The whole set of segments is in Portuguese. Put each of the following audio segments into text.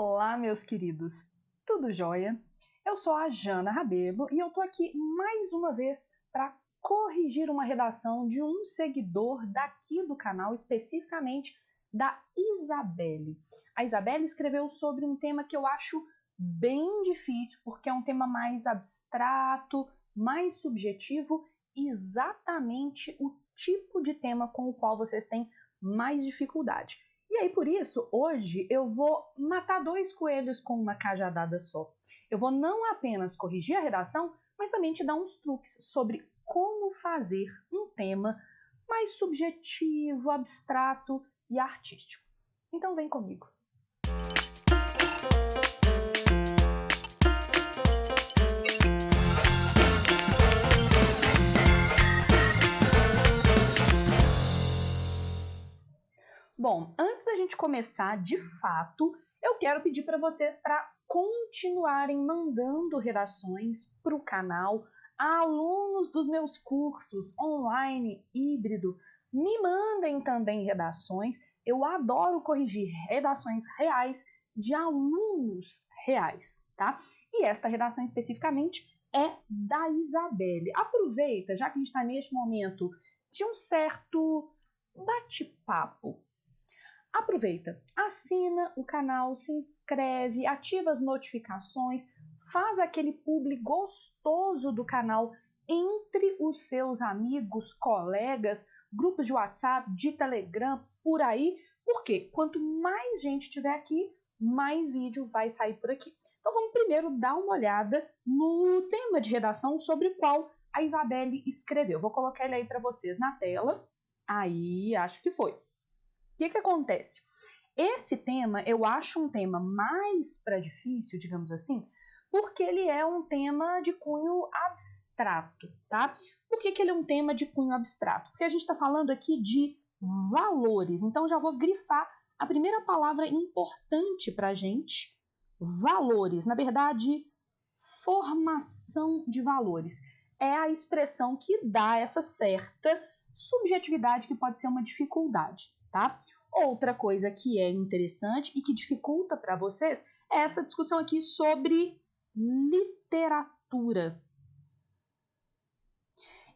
Olá, meus queridos! Tudo jóia? Eu sou a Jana Rabelo e eu tô aqui mais uma vez para corrigir uma redação de um seguidor daqui do canal, especificamente da Isabelle. A Isabelle escreveu sobre um tema que eu acho bem difícil, porque é um tema mais abstrato, mais subjetivo, exatamente o tipo de tema com o qual vocês têm mais dificuldade. E aí, por isso, hoje eu vou matar dois coelhos com uma cajadada só. Eu vou não apenas corrigir a redação, mas também te dar uns truques sobre como fazer um tema mais subjetivo, abstrato e artístico. Então vem comigo. Bom, antes da gente começar de fato, eu quero pedir para vocês para continuarem mandando redações para o canal. Alunos dos meus cursos online, híbrido, me mandem também redações. Eu adoro corrigir redações reais de alunos reais, tá? E esta redação especificamente é da Isabelle. Aproveita, já que a gente está neste momento de um certo bate-papo. Aproveita, assina o canal, se inscreve, ativa as notificações, faz aquele publi gostoso do canal entre os seus amigos, colegas, grupos de WhatsApp, de Telegram, por aí, porque quanto mais gente tiver aqui, mais vídeo vai sair por aqui. Então vamos primeiro dar uma olhada no tema de redação sobre o qual a Isabelle escreveu. Vou colocar ele aí para vocês na tela. Aí, acho que foi. O que acontece? Esse tema eu acho um tema mais para difícil, digamos assim, porque ele é um tema de cunho abstrato, tá? Por que ele é um tema de cunho abstrato? Porque a gente está falando aqui de valores, então já vou grifar a primeira palavra importante para a gente, valores. Na verdade, formação de valores. É a expressão que dá essa certa subjetividade que pode ser uma dificuldade, tá? Outra coisa que é interessante e que dificulta para vocês é essa discussão aqui sobre literatura.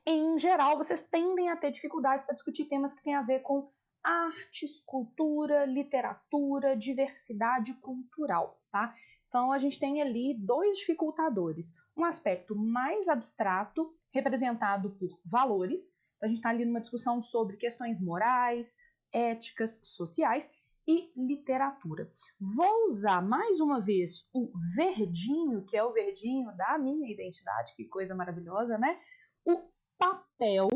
Em geral, vocês tendem a ter dificuldade para discutir temas que têm a ver com artes, cultura, literatura, diversidade cultural, tá? Então, a gente tem ali dois dificultadores. Um aspecto mais abstrato, representado por valores. Então, a gente está ali numa discussão sobre questões morais, éticas, sociais e literatura. Vou usar mais uma vez o verdinho, que é o verdinho da minha identidade, que coisa maravilhosa, né? O papel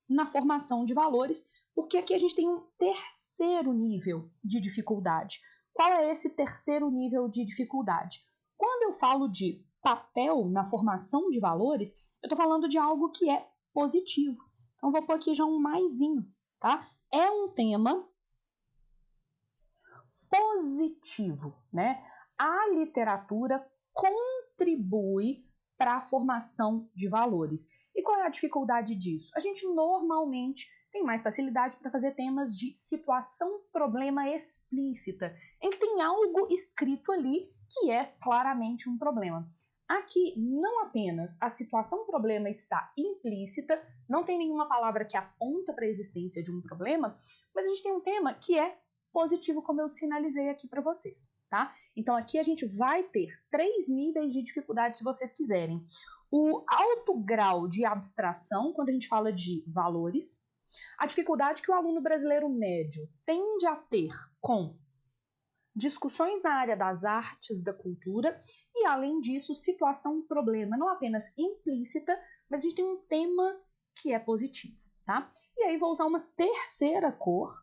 na formação de valores, porque aqui a gente tem um terceiro nível de dificuldade. Qual é esse terceiro nível de dificuldade? Quando eu falo de papel na formação de valores, eu estou falando de algo que é positivo. Então, vou pôr aqui já um maisinho, tá? É um tema positivo, né? A literatura contribui para a formação de valores. E qual é a dificuldade disso? A gente normalmente tem mais facilidade para fazer temas de situação-problema explícita, em que tem algo escrito ali que é claramente um problema. Aqui, não apenas a situação-problema está implícita, não tem nenhuma palavra que aponta para a existência de um problema, mas a gente tem um tema que é positivo, como eu sinalizei aqui para vocês, tá? Então, aqui a gente vai ter 3 níveis de dificuldade, se vocês quiserem. O alto grau de abstração, quando a gente fala de valores, a dificuldade que o aluno brasileiro médio tende a ter com discussões na área das artes, da cultura e, além disso, situação-problema, não apenas implícita, mas a gente tem um tema que é positivo, tá? E aí vou usar uma terceira cor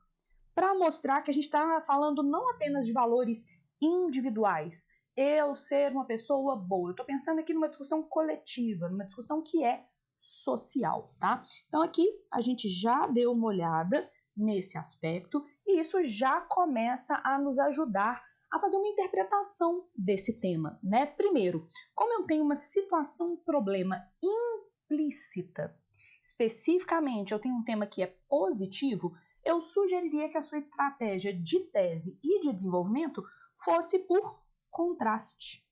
para mostrar que a gente está falando não apenas de valores individuais, eu ser uma pessoa boa, eu estou pensando aqui numa discussão coletiva, numa discussão que é social, tá? Então aqui a gente já deu uma olhada nesse aspecto e isso já começa a nos ajudar a fazer uma interpretação desse tema, né? Primeiro, como eu tenho uma situação-problema implícita, especificamente eu tenho um tema que é positivo, eu sugeriria que a sua estratégia de tese e de desenvolvimento fosse por contraste.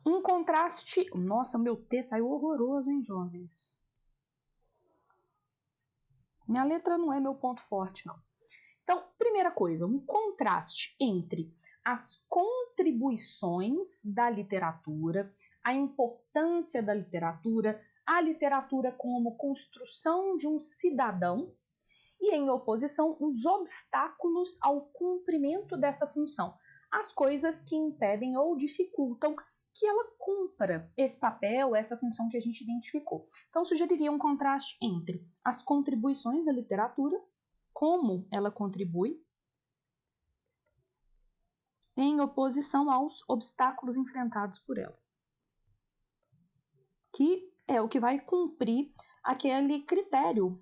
Um contraste... Nossa, meu texto saiu horroroso, hein, jovens? Minha letra não é meu ponto forte, não. Então, primeira coisa, um contraste entre as contribuições da literatura, a importância da literatura, a literatura como construção de um cidadão e, em oposição, os obstáculos ao cumprimento dessa função, as coisas que impedem ou dificultam que ela cumpra esse papel, essa função que a gente identificou. Então, sugeriria um contraste entre as contribuições da literatura, como ela contribui, em oposição aos obstáculos enfrentados por ela, que é o que vai cumprir aquele critério,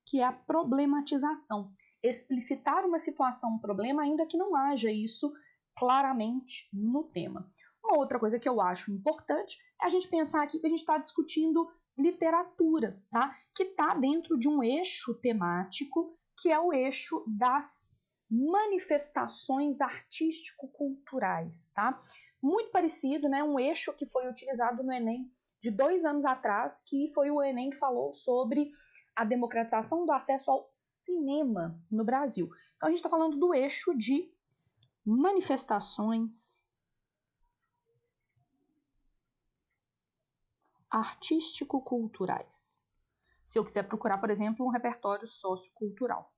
que é a problematização. Explicitar uma situação, um problema, ainda que não haja isso claramente no tema. Uma outra coisa que eu acho importante é a gente pensar aqui que a gente está discutindo literatura, tá? Que está dentro de um eixo temático, que é o eixo das manifestações artístico-culturais, tá? Muito parecido, né? Um eixo que foi utilizado no Enem de 2 anos atrás, que foi o Enem que falou sobre a democratização do acesso ao cinema no Brasil. Então, a gente está falando do eixo de manifestações artístico-culturais. Se eu quiser procurar, por exemplo, um repertório sociocultural.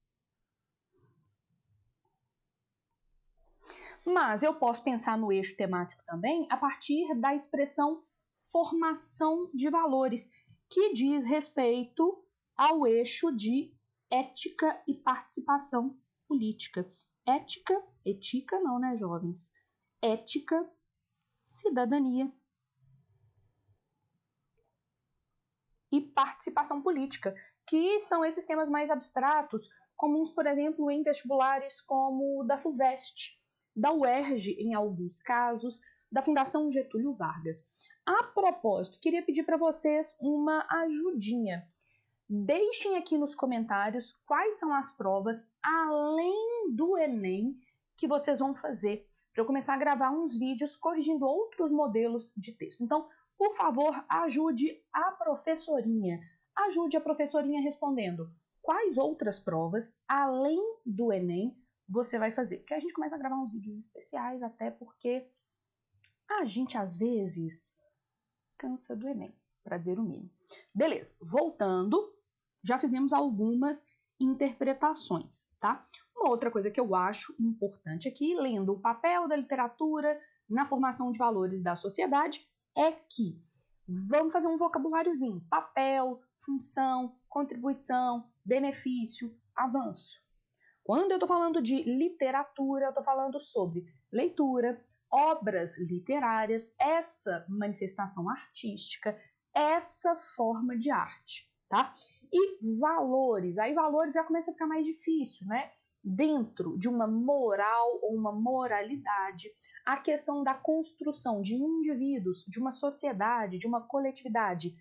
Mas eu posso pensar no eixo temático também a partir da expressão formação de valores, que diz respeito ao eixo de ética e participação política. Ética não, né, jovens? Ética, cidadania e participação política, que são esses temas mais abstratos, comuns, por exemplo, em vestibulares como o da FUVEST, da UERJ, em alguns casos, da Fundação Getúlio Vargas. A propósito, queria pedir para vocês uma ajudinha. Deixem aqui nos comentários quais são as provas, além do Enem, que vocês vão fazer, para eu começar a gravar uns vídeos corrigindo outros modelos de texto. Então, por favor, ajude a professorinha. Ajude a professorinha respondendo quais outras provas, além do Enem, você vai fazer. Porque a gente começa a gravar uns vídeos especiais, até porque a gente, às vezes, cansa do Enem, para dizer o mínimo. Beleza, voltando, já fizemos algumas interpretações, tá? Uma outra coisa que eu acho importante aqui, lendo o papel da literatura na formação de valores da sociedade, é que vamos fazer um vocabuláriozinho: papel, função, contribuição, benefício, avanço. Quando eu estou falando de literatura, eu estou falando sobre leitura, obras literárias, essa manifestação artística, essa forma de arte, tá? E valores, aí valores já começa a ficar mais difícil, né? Dentro de uma moral ou uma moralidade, a questão da construção de indivíduos, de uma sociedade, de uma coletividade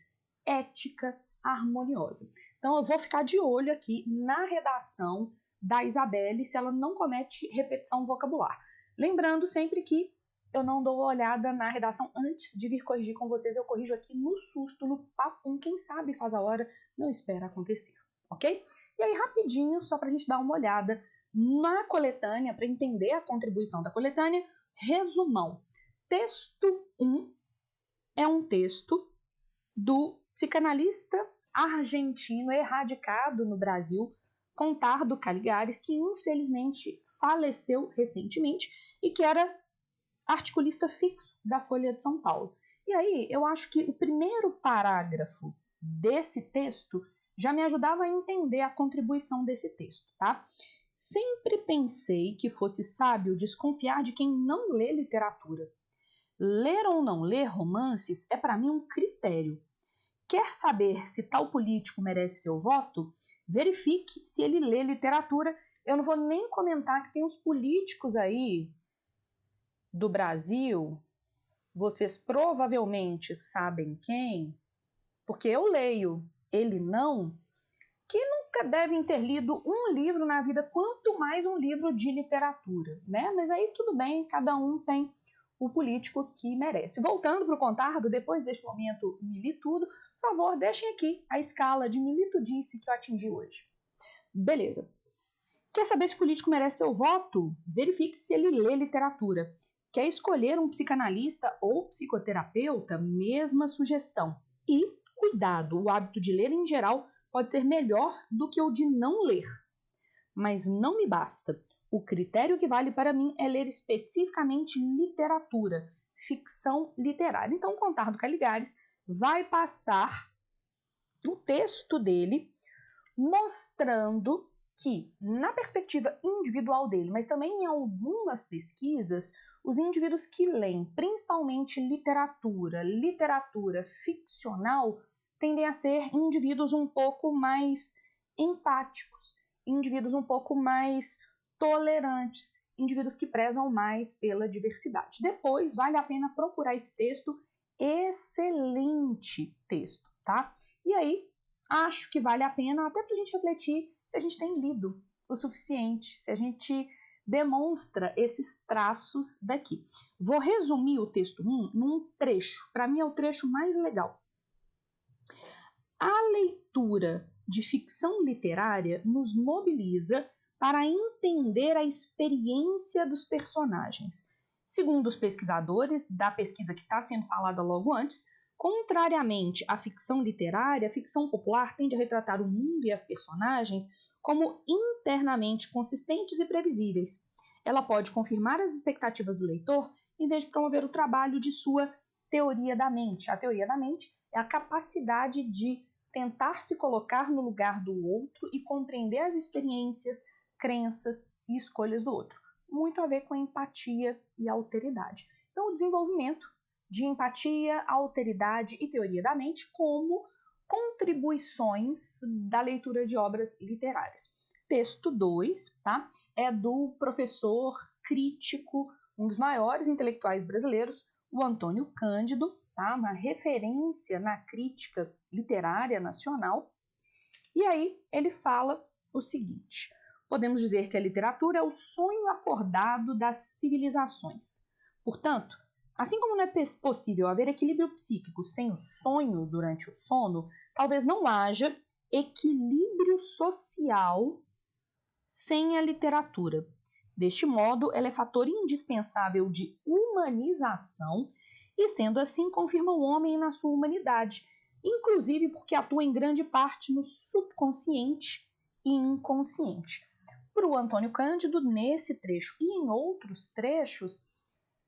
ética harmoniosa. Então eu vou ficar de olho aqui na redação da Isabelle se ela não comete repetição vocabular. Lembrando sempre que eu não dou uma olhada na redação antes de vir corrigir com vocês, eu corrijo aqui no susto, no papum, quem sabe faz a hora, não espera acontecer, ok? E aí, rapidinho, só para a gente dar uma olhada na coletânea, para entender a contribuição da coletânea, resumão. Texto 1 é um texto do psicanalista argentino erradicado no Brasil, Contardo Caligares, que infelizmente faleceu recentemente e que era articulista fixo da Folha de São Paulo. E aí, eu acho que o primeiro parágrafo desse texto já me ajudava a entender a contribuição desse texto, tá? Sempre pensei que fosse sábio desconfiar de quem não lê literatura. Ler ou não ler romances é para mim um critério. Quer saber se tal político merece seu voto? Verifique se ele lê literatura. Eu não vou nem comentar que tem uns políticos aí do Brasil, vocês provavelmente sabem quem, porque eu leio, ele não, que nunca devem ter lido um livro na vida, quanto mais um livro de literatura, né? Mas aí tudo bem, cada um tem o político que merece. Voltando para o Contardo, depois deste momento militudo, por favor, deixem aqui a escala de militudice que eu atingi hoje. Beleza. Quer saber se o político merece seu voto? Verifique se ele lê literatura. Quer escolher um psicanalista ou psicoterapeuta? Mesma sugestão. E, cuidado, o hábito de ler em geral pode ser melhor do que o de não ler. Mas não me basta. O critério que vale para mim é ler especificamente literatura, ficção literária. Então, o Contardo Caligares vai passar o texto dele mostrando que, na perspectiva individual dele, mas também em algumas pesquisas, os indivíduos que leem principalmente literatura ficcional, tendem a ser indivíduos um pouco mais empáticos, indivíduos um pouco mais tolerantes, indivíduos que prezam mais pela diversidade. Depois, vale a pena procurar esse texto, excelente texto, tá? E aí, acho que vale a pena até para a gente refletir se a gente tem lido o suficiente, se a gente demonstra esses traços daqui. Vou resumir o texto 1 num trecho, para mim é o trecho mais legal. A leitura de ficção literária nos mobiliza para entender a experiência dos personagens. Segundo os pesquisadores da pesquisa que está sendo falada logo antes, contrariamente à ficção literária, a ficção popular tende a retratar o mundo e as personagens como internamente consistentes e previsíveis. Ela pode confirmar as expectativas do leitor em vez de promover o trabalho de sua teoria da mente. A teoria da mente é a capacidade de tentar se colocar no lugar do outro e compreender as experiências, crenças e escolhas do outro. Muito a ver com a empatia e a alteridade. Então, o desenvolvimento de empatia, alteridade e teoria da mente como contribuições da leitura de obras literárias. Texto 2, tá? É do professor crítico, um dos maiores intelectuais brasileiros, o Antônio Cândido, tá? Uma referência na crítica literária nacional. E aí ele fala o seguinte: podemos dizer que a literatura é o sonho acordado das civilizações. Portanto, assim como não é possível haver equilíbrio psíquico sem o sonho durante o sono, talvez não haja equilíbrio social sem a literatura. Deste modo, ela é fator indispensável de humanização e, sendo assim, confirma o homem na sua humanidade, inclusive porque atua em grande parte no subconsciente e inconsciente. Para o Antônio Cândido, nesse trecho e em outros trechos,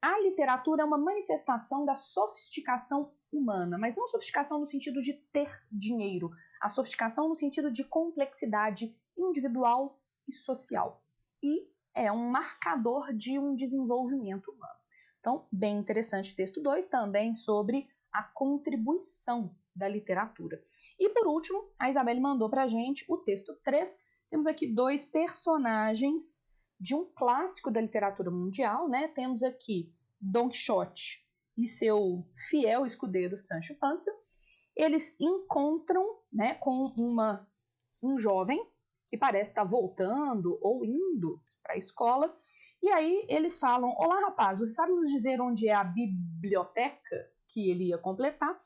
a literatura é uma manifestação da sofisticação humana, mas não sofisticação no sentido de ter dinheiro, a sofisticação no sentido de complexidade individual e social. E é um marcador de um desenvolvimento humano. Então, bem interessante o texto 2, também sobre a contribuição da literatura. E por último, a Isabelle mandou para a gente o texto 3. Temos aqui dois personagens de um clássico da literatura mundial, né? Temos aqui Don Quixote e seu fiel escudeiro Sancho Panza. Eles encontram, né, com um jovem que parece estar voltando ou indo para a escola, e aí eles falam: olá, rapaz, você sabe nos dizer onde é a biblioteca que ele ia completar?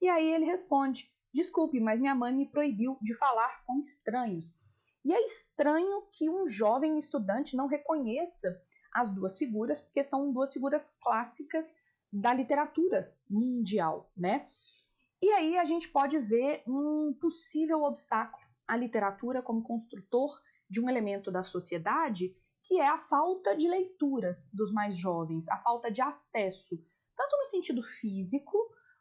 E aí ele responde: desculpe, mas minha mãe me proibiu de falar com estranhos. E é estranho que um jovem estudante não reconheça as duas figuras, porque são duas figuras clássicas da literatura mundial, né? E aí a gente pode ver um possível obstáculo à literatura como construtor de um elemento da sociedade, que é a falta de leitura dos mais jovens, a falta de acesso, tanto no sentido físico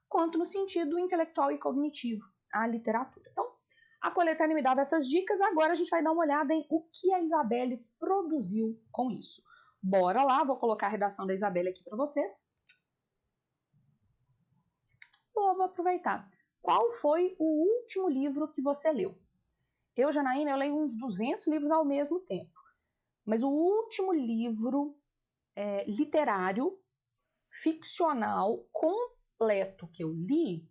quanto no sentido intelectual e cognitivo à literatura. Então, a coletânea me dava essas dicas, agora a gente vai dar uma olhada em o que a Isabelle produziu com isso. Bora lá, vou colocar a redação da Isabelle aqui para vocês. Vou aproveitar. Qual foi o último livro que você leu? Eu, Janaína, eu leio uns 200 livros ao mesmo tempo. Mas o último livro literário, ficcional, completo que eu li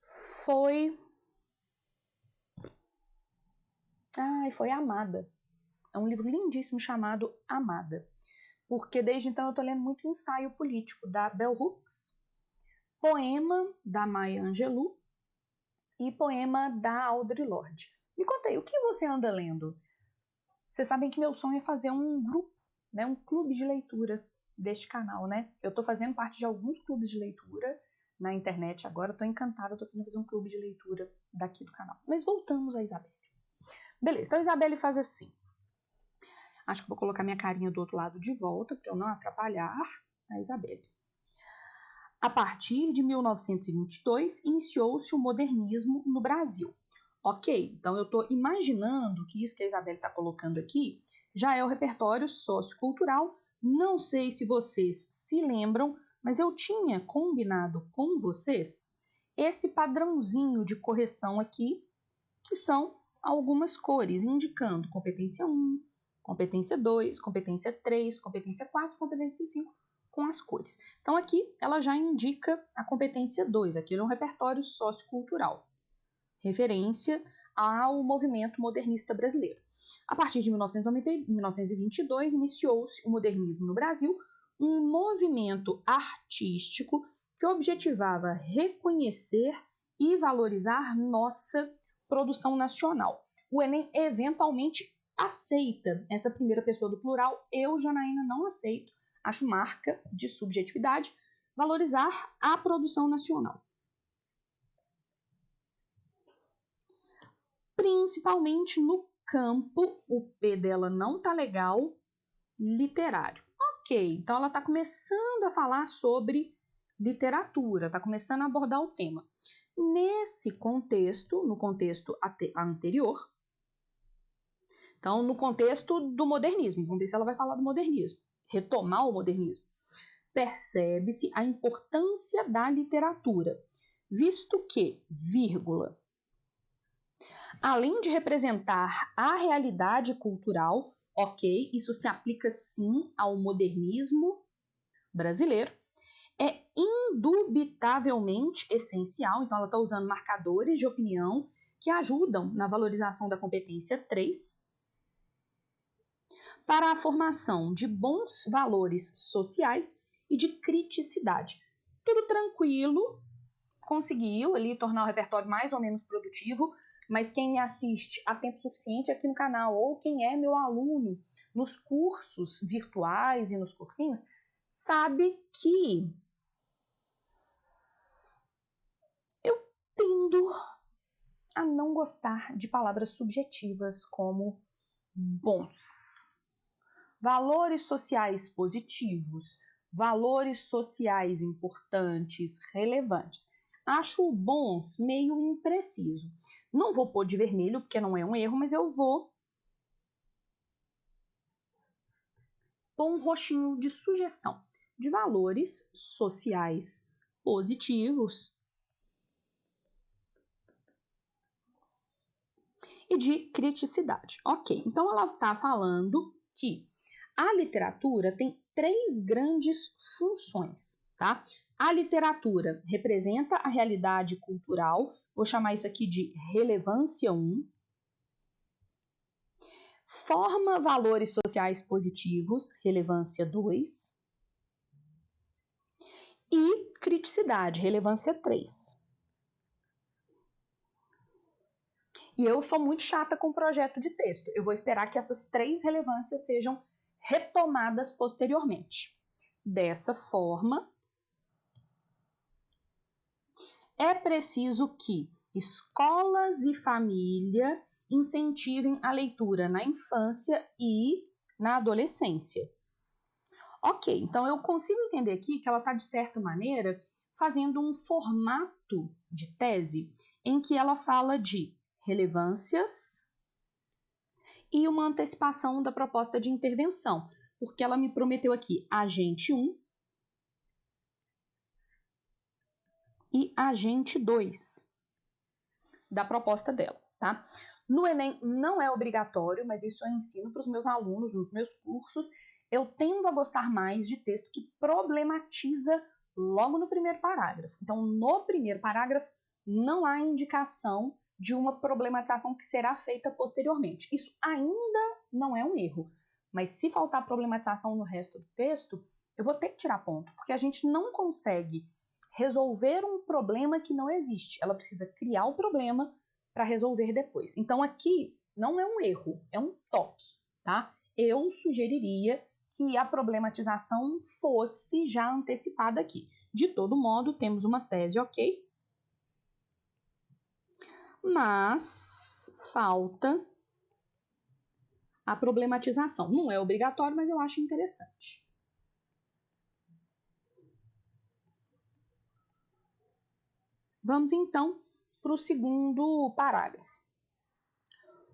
foi Ah, e foi Amada. É um livro lindíssimo chamado Amada. Porque desde então eu estou lendo muito ensaio político da Bell Hooks, poema da Maya Angelou e poema da Audre Lorde. Me conta aí, o que você anda lendo? Vocês sabem que meu sonho é fazer um grupo, né, um clube de leitura deste canal, né? Eu estou fazendo parte de alguns clubes de leitura na internet agora, estou encantada, estou querendo fazer um clube de leitura daqui do canal. Mas voltamos a Isabelle. Beleza, então a Isabelle faz assim. Acho que vou colocar minha carinha do outro lado de volta para eu não atrapalhar a Isabelle. A partir de 1922, iniciou-se o modernismo no Brasil. Ok, então eu estou imaginando que isso que a Isabelle está colocando aqui já é o repertório sociocultural. Não sei se vocês se lembram, mas eu tinha combinado com vocês esse padrãozinho de correção aqui, que são algumas cores, indicando competência 1, competência 2, competência 3, competência 4, competência 5, com as cores. Então aqui ela já indica a competência 2, aqui é um repertório sociocultural, referência ao movimento modernista brasileiro. A partir de 1922, iniciou-se o modernismo no Brasil, um movimento artístico que objetivava reconhecer e valorizar nossa produção nacional. O Enem eventualmente aceita essa primeira pessoa do plural, eu, Janaína, não aceito, acho marca de subjetividade, valorizar a produção nacional. Principalmente no campo, o P dela não tá legal, literário. Ok, então ela tá começando a falar sobre literatura, tá começando a abordar o tema. Nesse contexto, no contexto anterior, então no contexto do modernismo, vamos ver se ela vai falar do modernismo, retomar o modernismo, percebe-se a importância da literatura, visto que, vírgula, além de representar a realidade cultural, ok, isso se aplica sim ao modernismo brasileiro, é indubitavelmente essencial, então ela está usando marcadores de opinião que ajudam na valorização da competência 3 para a formação de bons valores sociais e de criticidade. Tudo tranquilo, conseguiu ali tornar o repertório mais ou menos produtivo, mas quem me assiste há tempo suficiente aqui no canal ou quem é meu aluno nos cursos virtuais e nos cursinhos, sabe que eu tendo a não gostar de palavras subjetivas como bons. Valores sociais positivos, valores sociais importantes, relevantes. Acho bons meio impreciso. Não vou pôr de vermelho, porque não é um erro, mas eu vou pôr um roxinho de sugestão de valores sociais positivos e de criticidade. Ok, então ela está falando que a literatura tem 3 grandes funções, tá? A literatura representa a realidade cultural, vou chamar isso aqui de relevância 1, forma valores sociais positivos, relevância 2, e criticidade, relevância 3. E eu sou muito chata com projeto de texto. Eu vou esperar que essas 3 relevâncias sejam retomadas posteriormente. Dessa forma, é preciso que escolas e família incentivem a leitura na infância e na adolescência. Ok, então eu consigo entender aqui que ela está, de certa maneira, fazendo um formato de tese em que ela fala de relevâncias e uma antecipação da proposta de intervenção, porque ela me prometeu aqui agente 1 e agente 2 da proposta dela, tá? No Enem não é obrigatório, mas isso eu ensino para os meus alunos nos meus cursos. Eu tendo a gostar mais de texto que problematiza logo no primeiro parágrafo. Então, no primeiro parágrafo, não há indicação de uma problematização que será feita posteriormente. Isso ainda não é um erro, mas se faltar problematização no resto do texto, eu vou ter que tirar ponto, porque a gente não consegue resolver um problema que não existe. Ela precisa criar o problema para resolver depois. Então aqui não é um erro, é um toque, tá? Eu sugeriria que a problematização fosse já antecipada aqui. De todo modo, temos uma tese ok, mas falta a problematização. Não é obrigatório, mas eu acho interessante. Vamos então para o segundo parágrafo.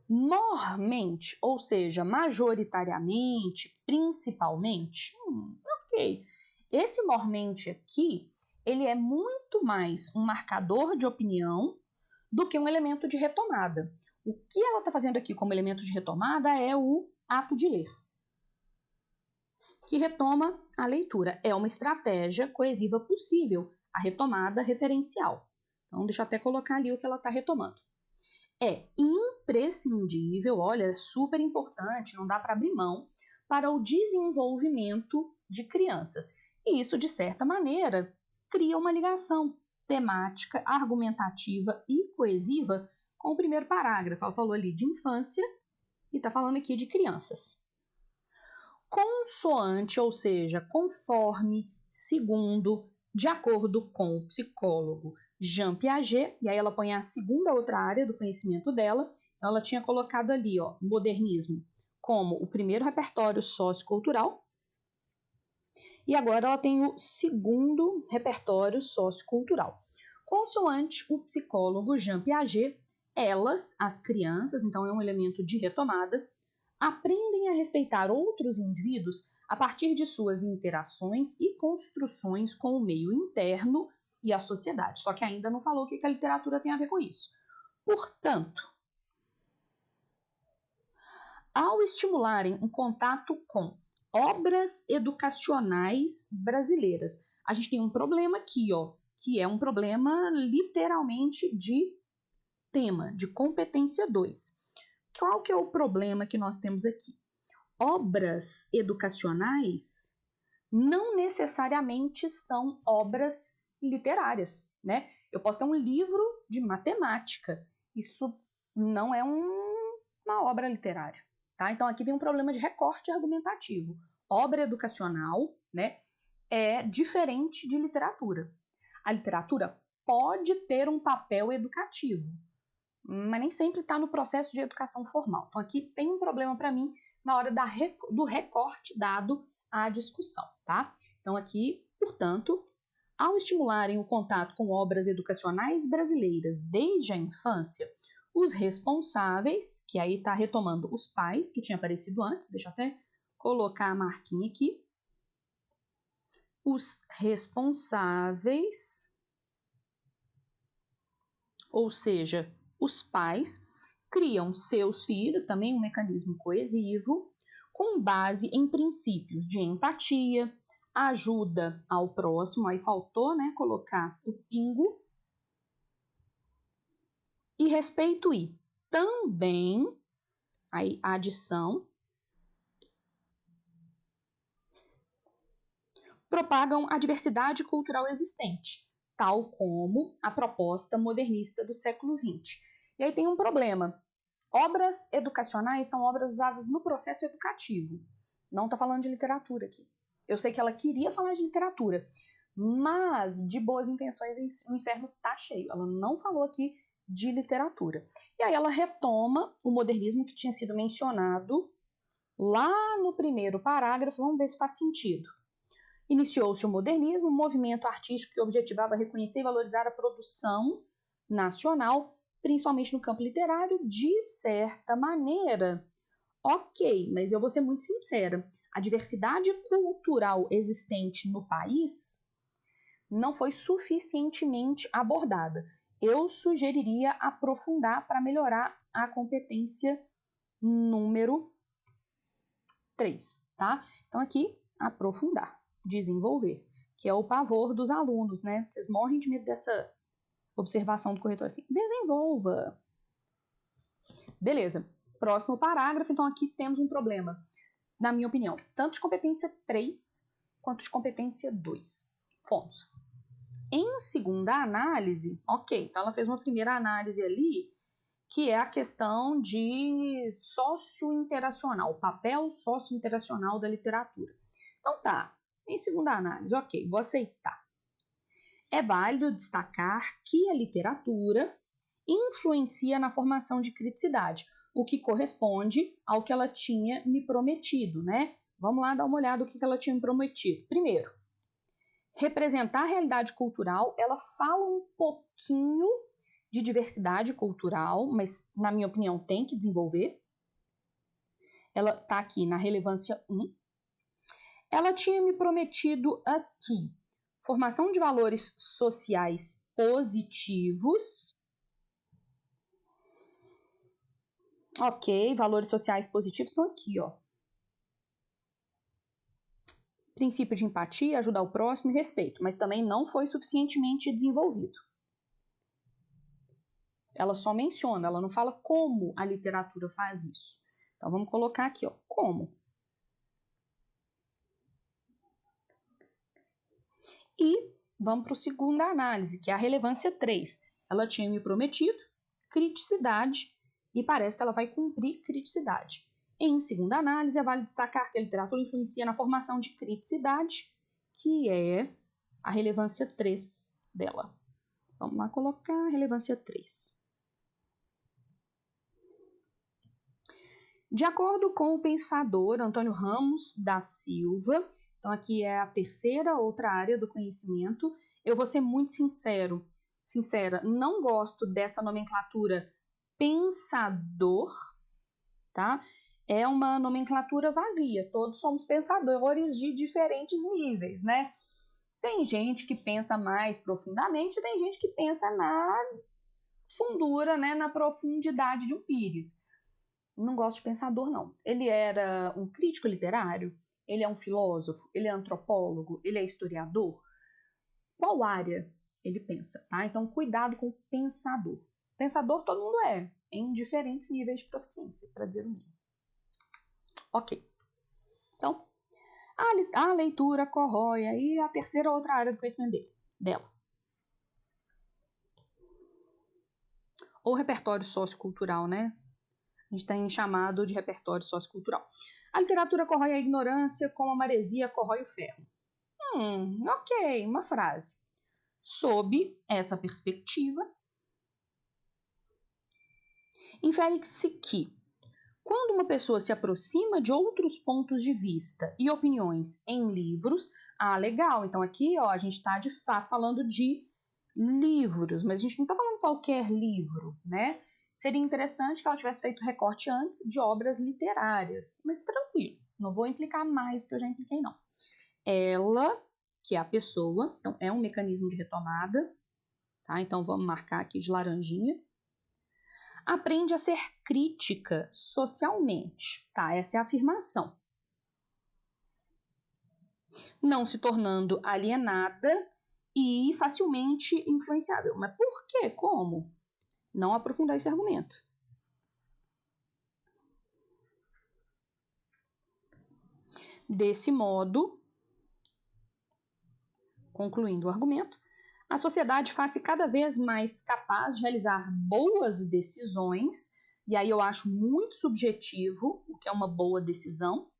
Mormente, ou seja, majoritariamente, principalmente, ok. Esse mormente aqui, ele é muito mais um marcador de opinião do que um elemento de retomada. O que ela está fazendo aqui como elemento de retomada é o ato de ler, que retoma a leitura. É uma estratégia coesiva possível, a retomada referencial. Então, deixa eu até colocar ali o que ela está retomando. É imprescindível, olha, é super importante, não dá para abrir mão, para o desenvolvimento de crianças. E isso, de certa maneira, cria uma ligação temática, argumentativa e coesiva com o primeiro parágrafo. Ela falou ali de infância e está falando aqui de crianças. Consoante, ou seja, conforme, segundo, de acordo com o psicólogo Jean Piaget, e aí ela põe a segunda outra área do conhecimento dela, então ela tinha colocado ali, ó, modernismo como o primeiro repertório sociocultural, e agora ela tem o segundo repertório sociocultural. Consoante o psicólogo Jean Piaget, elas, as crianças, então é um elemento de retomada, aprendem a respeitar outros indivíduos a partir de suas interações e construções com o meio interno e a sociedade. Só que ainda não falou o que a literatura tem a ver com isso. Portanto, ao estimularem um contato com obras educacionais brasileiras, a gente tem um problema aqui, ó, que é um problema literalmente de tema, de competência 2. Qual que é o problema que nós temos aqui? Obras educacionais não necessariamente são obras literárias, né? Eu posso ter um livro de matemática, isso não é uma obra literária, tá? Então aqui tem um problema de recorte argumentativo. Obra educacional, né, é diferente de literatura. A literatura pode ter um papel educativo, mas nem sempre está no processo de educação formal. Então aqui tem um problema para mim na hora do recorte dado à discussão, tá? Então aqui, portanto, ao estimularem o contato com obras educacionais brasileiras desde a infância, os responsáveis, que aí está retomando os pais, que tinha aparecido antes, deixa eu até colocar a marquinha aqui, os responsáveis, ou seja, os pais, criam seus filhos, também um mecanismo coesivo, com base em princípios de empatia, ajuda ao próximo, aí faltou, né, colocar o pingo, e respeito e também, aí a adição, propagam a diversidade cultural existente, tal como a proposta modernista do século XX. E aí tem um problema. Obras educacionais são obras usadas no processo educativo. Não está falando de literatura aqui. Eu sei que ela queria falar de literatura, mas de boas intenções o inferno tá cheio. Ela não falou aqui de literatura. E aí ela retoma o modernismo que tinha sido mencionado lá no primeiro parágrafo. Vamos ver se faz sentido. Iniciou-se o modernismo, um movimento artístico que objetivava reconhecer e valorizar a produção nacional, principalmente no campo literário, de certa maneira. Ok, mas eu vou ser muito sincera. A diversidade cultural existente no país não foi suficientemente abordada. Eu sugeriria aprofundar para melhorar a competência número 3, tá? Então aqui, aprofundar, desenvolver, que é o pavor dos alunos, né? Vocês morrem de medo dessa observação do corretor assim, desenvolva. Beleza. Próximo parágrafo, então aqui temos um problema, na minha opinião, tanto de competência 3 quanto de competência 2. Fomos. Em segunda análise, ok, então ela fez uma primeira análise ali, que é a questão de socio-interacional, o papel socio-interacional da literatura. Então tá, em segunda análise, ok, vou aceitar. É válido destacar que a literatura influencia na formação de criticidade, o que corresponde ao que ela tinha me prometido, né? Vamos lá dar uma olhada no que ela tinha me prometido. Primeiro, representar a realidade cultural, ela fala um pouquinho de diversidade cultural, mas, na minha opinião, tem que desenvolver. Ela está aqui na relevância 1. Ela tinha me prometido aqui formação de valores sociais positivos. Ok, valores sociais positivos estão aqui, ó. Princípio de empatia, ajudar o próximo e respeito, mas também não foi suficientemente desenvolvido. Ela só menciona, ela não fala como a literatura faz isso. Então vamos colocar aqui, ó, como. E vamos para a segunda análise, que é a relevância 3. Ela tinha me prometido criticidade e parece que ela vai cumprir criticidade. Em segunda análise, é válido destacar que a literatura influencia na formação de criticidade, que é a relevância 3 dela. Vamos lá colocar a relevância 3. De acordo com o pensador Antônio Ramos da Silva, então aqui é a terceira outra área do conhecimento, eu vou ser muito sincera, não gosto dessa nomenclatura pensador, tá? É uma nomenclatura vazia, todos somos pensadores de diferentes níveis, né? Tem gente que pensa mais profundamente, tem gente que pensa na fundura, né, na profundidade de um pires. Não gosto de pensador, não. Ele era um crítico literário? Ele é um filósofo? Ele é antropólogo? Ele é historiador? Qual área ele pensa, tá? Então, cuidado com o pensador. Pensador todo mundo é, em diferentes níveis de proficiência, para dizer o mínimo. Ok. Então, a leitura corrói aí a terceira outra área do conhecimento dela. Ou repertório sociocultural, né? A gente tem chamado de repertório sociocultural. A literatura corrói a ignorância como a maresia corrói o ferro. Ok, uma frase. Sob essa perspectiva, infere-se que, quando uma pessoa se aproxima de outros pontos de vista e opiniões em livros, legal, então aqui ó, a gente está de fato falando de livros, mas a gente não está falando qualquer livro, né? Seria interessante que ela tivesse feito recorte antes de obras literárias, mas tranquilo, não vou implicar mais do que eu já impliquei, não. Ela, que é a pessoa, então é um mecanismo de retomada, tá? Então vamos marcar aqui de laranjinha. Aprende a ser crítica socialmente, tá? Essa é a afirmação. Não se tornando alienada e facilmente influenciável. Mas por quê? Como? Não aprofundar esse argumento. Desse modo, concluindo o argumento, a sociedade faz-se cada vez mais capaz de realizar boas decisões, e aí eu acho muito subjetivo o que é uma boa decisão,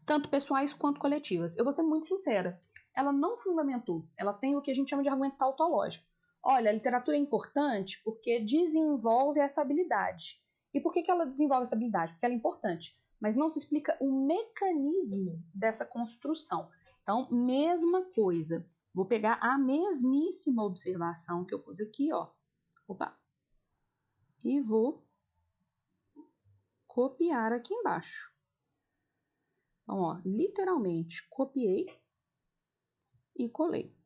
tanto pessoais quanto coletivas. Eu vou ser muito sincera, ela não fundamentou, ela tem o que a gente chama de argumento tautológico. Olha, a literatura é importante porque desenvolve essa habilidade. E por que ela desenvolve essa habilidade? Porque ela é importante, mas não se explica o mecanismo dessa construção. Então, mesma coisa. Vou pegar a mesmíssima observação que eu pus aqui, ó. Opa. E vou copiar aqui embaixo. Então, ó, literalmente copiei e colei.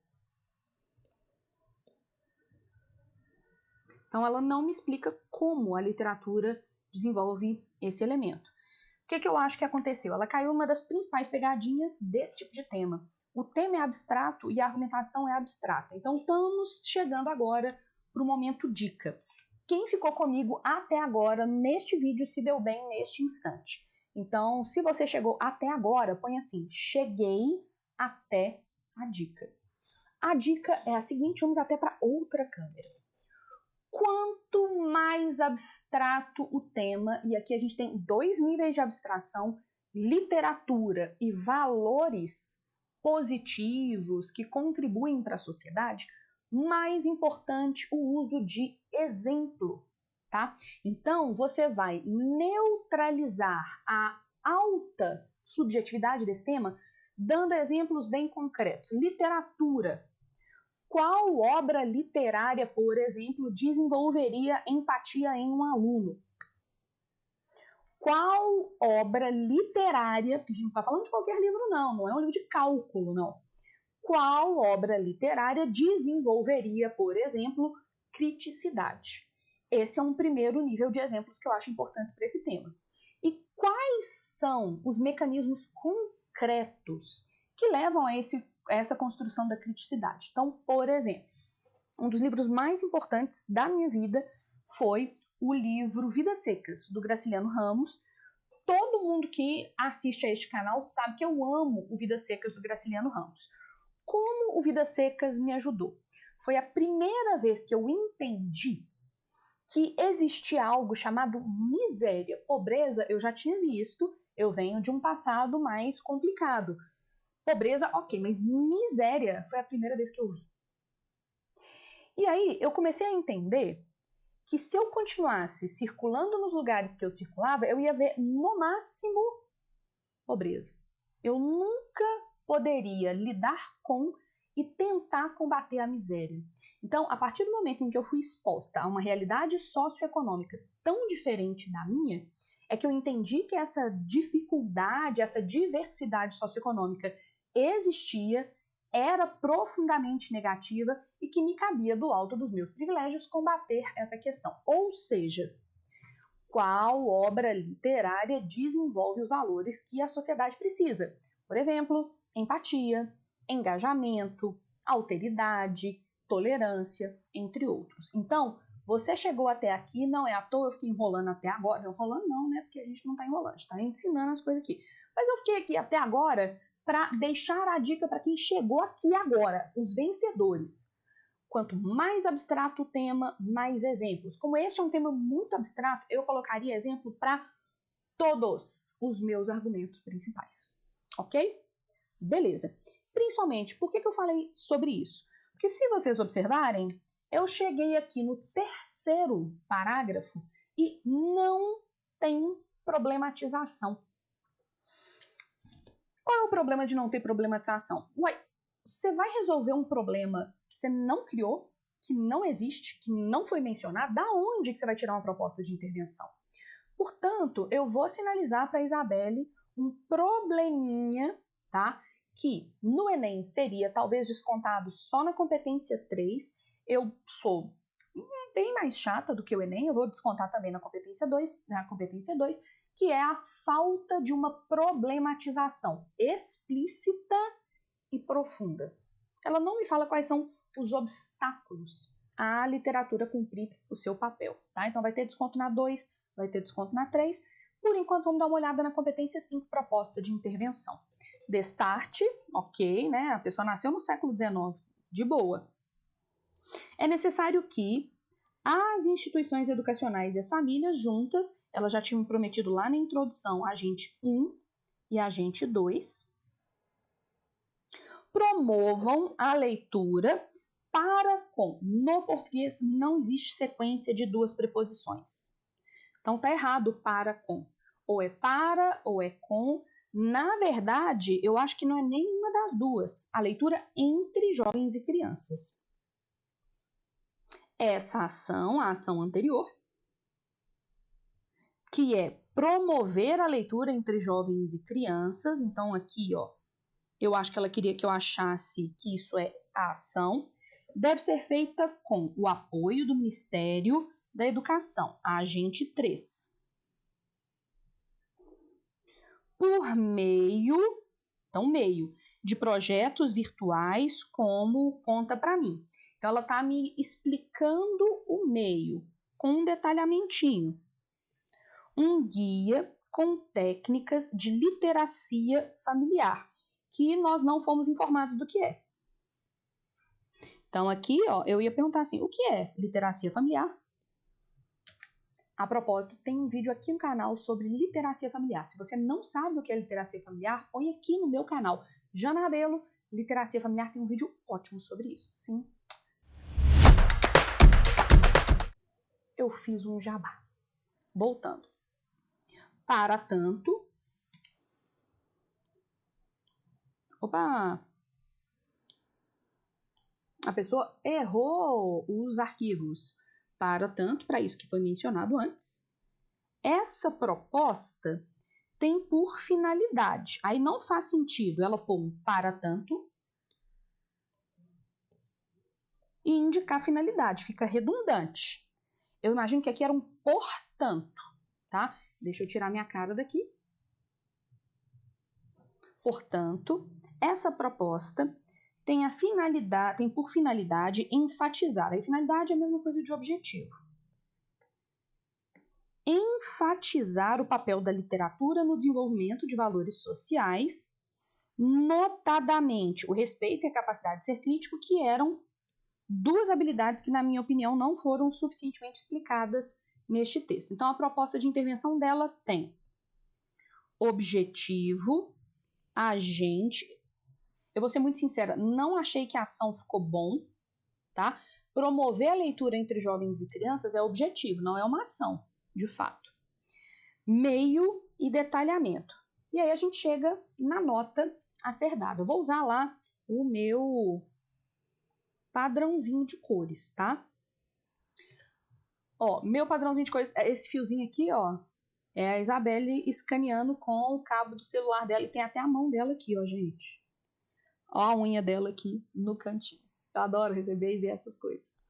Então, ela não me explica como a literatura desenvolve esse elemento. O que eu acho que aconteceu? Ela caiu uma das principais pegadinhas desse tipo de tema. O tema é abstrato e a argumentação é abstrata. Então, estamos chegando agora para o momento dica. Quem ficou comigo até agora neste vídeo se deu bem neste instante. Então, se você chegou até agora, põe assim, cheguei até a dica. A dica é a seguinte, vamos até para outra câmera. Quanto mais abstrato o tema, e aqui a gente tem 2 níveis de abstração, literatura e valores positivos que contribuem para a sociedade, mais importante o uso de exemplo, tá? Então, você vai neutralizar a alta subjetividade desse tema, dando exemplos bem concretos. Literatura. Qual obra literária, por exemplo, desenvolveria empatia em um aluno? Qual obra literária, porque a gente não está falando de qualquer livro não é um livro de cálculo, não. Qual obra literária desenvolveria, por exemplo, criticidade? Esse é um primeiro nível de exemplos que eu acho importantes para esse tema. E quais são os mecanismos concretos que levam a essa construção da criticidade? Então, por exemplo, um dos livros mais importantes da minha vida foi o livro Vidas Secas, do Graciliano Ramos. Todo mundo que assiste a este canal sabe que eu amo o Vidas Secas do Graciliano Ramos. Como o Vidas Secas me ajudou? Foi a primeira vez que eu entendi que existia algo chamado miséria. Pobreza eu já tinha visto, eu venho de um passado mais complicado. Pobreza, ok, mas miséria foi a primeira vez que eu vi. E aí eu comecei a entender que se eu continuasse circulando nos lugares que eu circulava, eu ia ver no máximo pobreza. Eu nunca poderia lidar com e tentar combater a miséria. Então, a partir do momento em que eu fui exposta a uma realidade socioeconômica tão diferente da minha, é que eu entendi que essa dificuldade, essa diversidade socioeconômica existia, era profundamente negativa e que me cabia do alto dos meus privilégios combater essa questão. Ou seja, qual obra literária desenvolve os valores que a sociedade precisa? Por exemplo, empatia, engajamento, alteridade, tolerância, entre outros. Então, você chegou até aqui, não é à toa, eu fiquei enrolando até agora. Enrolando não, né? Porque a gente não está enrolando, a gente está ensinando as coisas aqui. Mas eu fiquei aqui até agora para deixar a dica para quem chegou aqui agora, os vencedores. Quanto mais abstrato o tema, mais exemplos. Como este é um tema muito abstrato, eu colocaria exemplo para todos os meus argumentos principais. Ok? Beleza. Principalmente, por que eu falei sobre isso? Porque se vocês observarem, eu cheguei aqui no 3º parágrafo e não tem problematização. Qual é o problema de não ter problematização? Uai, você vai resolver um problema que você não criou, que não existe, que não foi mencionado, da onde que você vai tirar uma proposta de intervenção? Portanto, eu vou sinalizar para a Isabelle um probleminha, tá? Que no Enem seria talvez descontado só na competência 3. Eu sou bem mais chata do que o Enem, eu vou descontar também na competência 2, que é a falta de uma problematização explícita e profunda. Ela não me fala quais são os obstáculos à literatura cumprir o seu papel, tá? Então vai ter desconto na 2, vai ter desconto na 3. Por enquanto, vamos dar uma olhada na competência 5, proposta de intervenção. Destarte, ok, né? A pessoa nasceu no século XIX, de boa. É necessário que as instituições educacionais e as famílias juntas, elas já tinham prometido lá na introdução, agente 1 e agente 2, promovam a leitura para com. No português não existe sequência de 2 preposições. Então tá errado para com. Ou é para ou é com. Na verdade, eu acho que não é nenhuma das duas. A leitura entre jovens e crianças. Essa ação, a ação anterior, que é promover a leitura entre jovens e crianças. Então aqui, ó, eu acho que ela queria que eu achasse que isso é a ação. Deve ser feita com o apoio do Ministério da Educação, a agente 3. Por meio de projetos virtuais como Conta Pra Mim. Então, ela está me explicando o meio com um detalhamentinho. Um guia com técnicas de literacia familiar, que nós não fomos informados do que é. Então, aqui, ó, eu ia perguntar assim, o que é literacia familiar? A propósito, tem um vídeo aqui no canal sobre literacia familiar. Se você não sabe o que é literacia familiar, põe aqui no meu canal. Jana Rabelo, literacia familiar, tem um vídeo ótimo sobre isso. Sim. Eu fiz um jabá. Voltando. Para tanto... Opa! A pessoa errou os arquivos. Para tanto, para isso que foi mencionado antes, essa proposta tem por finalidade. Aí não faz sentido ela pôr um para tanto e indicar finalidade, fica redundante. Eu imagino que aqui era um portanto, tá? Deixa eu tirar minha cara daqui. Portanto, essa proposta tem por finalidade enfatizar. A finalidade é a mesma coisa de objetivo. Enfatizar o papel da literatura no desenvolvimento de valores sociais, notadamente o respeito e a capacidade de ser crítico, que eram duas habilidades que, na minha opinião, não foram suficientemente explicadas neste texto. Então, a proposta de intervenção dela tem objetivo, agente. Eu vou ser muito sincera, não achei que a ação ficou bom, tá? Promover a leitura entre jovens e crianças é objetivo, não é uma ação, de fato. Meio e detalhamento. E aí a gente chega na nota a ser dada. Eu vou usar lá o meu padrãozinho de cores, tá? Ó, meu padrãozinho de cores, esse fiozinho aqui, ó, é a Isabelle escaneando com o cabo do celular dela, e tem até a mão dela aqui, ó, gente. Ó a unha dela aqui no cantinho. Eu adoro receber e ver essas coisas.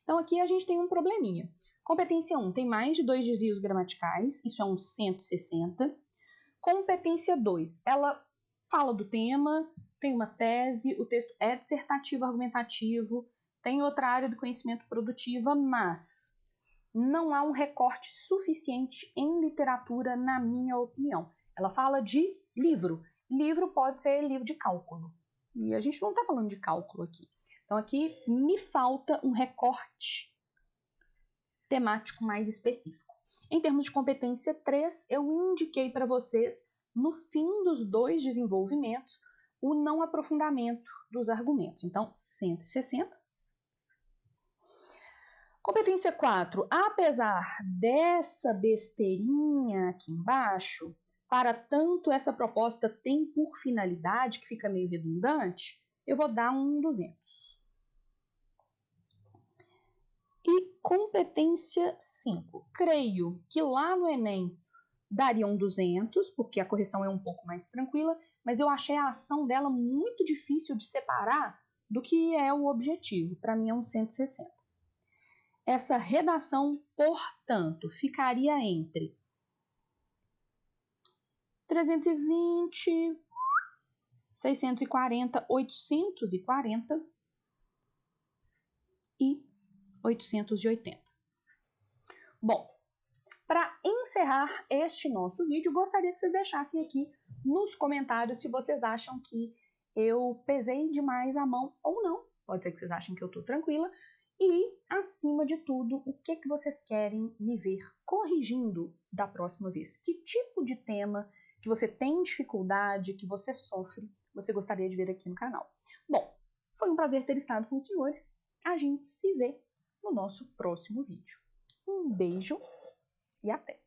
Então aqui a gente tem um probleminha. Competência 1 tem mais de 2 desvios gramaticais, isso é um 160. Competência 2, ela fala do tema, tem uma tese, o texto é dissertativo, argumentativo, tem outra área do conhecimento produtiva, mas não há um recorte suficiente em literatura, na minha opinião. Ela fala de livro. Livro pode ser livro de cálculo. E a gente não está falando de cálculo aqui. Então, aqui me falta um recorte temático mais específico. Em termos de competência 3, eu indiquei para vocês, no fim dos 2 desenvolvimentos, o não aprofundamento dos argumentos. Então, 160. Competência 4, apesar dessa besteirinha aqui embaixo, para tanto essa proposta tem por finalidade, que fica meio redundante, eu vou dar um 200. E competência 5, creio que lá no Enem daria um 200, porque a correção é um pouco mais tranquila, mas eu achei a ação dela muito difícil de separar do que é o objetivo. Para mim é um 160. Essa redação, portanto, ficaria entre 320, 640, 840 e 880. Bom, para encerrar este nosso vídeo, gostaria que vocês deixassem aqui nos comentários se vocês acham que eu pesei demais a mão ou não. Pode ser que vocês achem que eu estou tranquila. E, acima de tudo, o que vocês querem me ver corrigindo da próxima vez? Que tipo de tema que você tem dificuldade, que você sofre, você gostaria de ver aqui no canal? Bom, foi um prazer ter estado com os senhores. A gente se vê no nosso próximo vídeo. Um beijo e até!